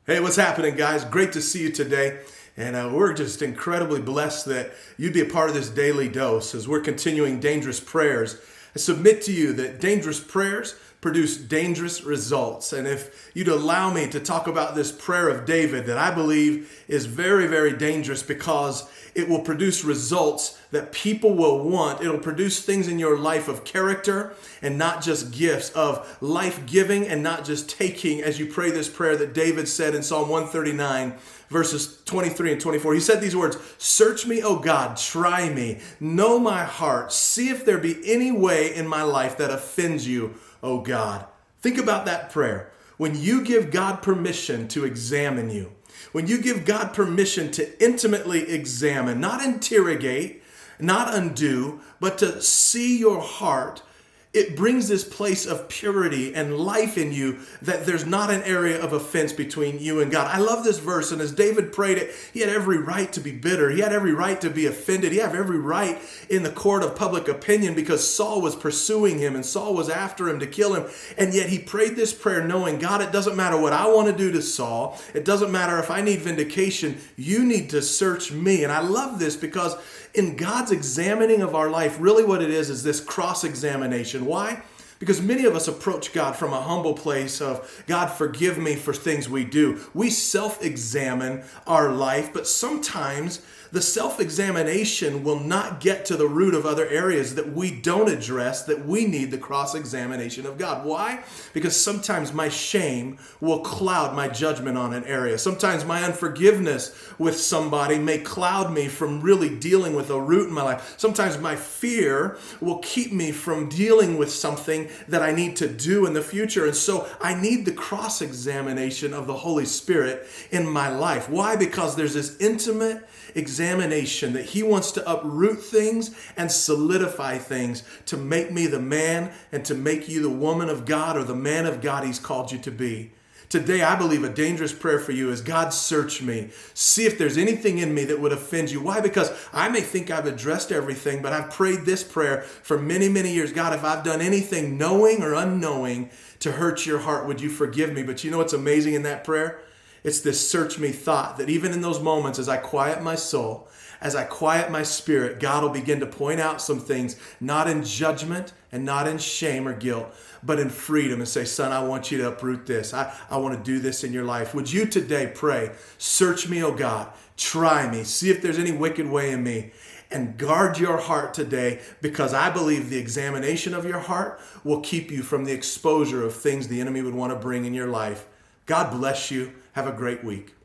Hey, what's happening, guys? Great to see you today. And we're just incredibly blessed that you'd be a part of this daily dose as we're continuing dangerous prayers. I submit to you that dangerous prayers produce dangerous results. And if you'd allow me to talk about this prayer of David that I believe is very, very dangerous because it will produce results that people will want. It'll produce things in your life of character and not just gifts, of life giving and not just taking, as you pray this prayer that David said in Psalm 139, verses 23 and 24. He said these words, "Search me, O God, try me, know my heart, see if there be any way in my life that offends you, O God." Think about that prayer. When you give God permission to examine you, when you give God permission to intimately examine, not interrogate, not undo, but to see your heart, it brings this place of purity and life in you that there's not an area of offense between you and God. I love this verse, and as David prayed it, he had every right to be bitter. He had every right to be offended. He had every right in the court of public opinion because Saul was pursuing him and Saul was after him to kill him. And yet he prayed this prayer knowing, God, it doesn't matter what I want to do to Saul. It doesn't matter if I need vindication. You need to search me. And I love this because in God's examining of our life, really what it is this cross-examination. Why? Because many of us approach God from a humble place of, God, forgive me for things we do. We self-examine our life, but sometimes the self-examination will not get to the root of other areas that we don't address, that we need the cross-examination of God. Why? Because sometimes my shame will cloud my judgment on an area. Sometimes my unforgiveness with somebody may cloud me from really dealing with a root in my life. Sometimes my fear will keep me from dealing with something that I need to do in the future. And so I need the cross-examination of the Holy Spirit in my life. Why? Because there's this intimate examination that He wants to uproot things and solidify things to make me the man and to make you the woman of God or the man of God He's called you to be. Today, I believe a dangerous prayer for you is, God, search me. See if there's anything in me that would offend you. Why? Because I may think I've addressed everything, but I've prayed this prayer for many, many years. God, if I've done anything knowing or unknowing to hurt your heart, would you forgive me? But you know what's amazing in that prayer? It's this search me thought that even in those moments as I quiet my soul, as I quiet my spirit, God will begin to point out some things, not in judgment and not in shame or guilt, but in freedom and say, son, I want you to uproot this. I want to do this in your life. Would you today pray, search me, O God, try me, see if there's any wicked way in me, and guard your heart today, because I believe the examination of your heart will keep you from the exposure of things the enemy would want to bring in your life. God bless you. Have a great week.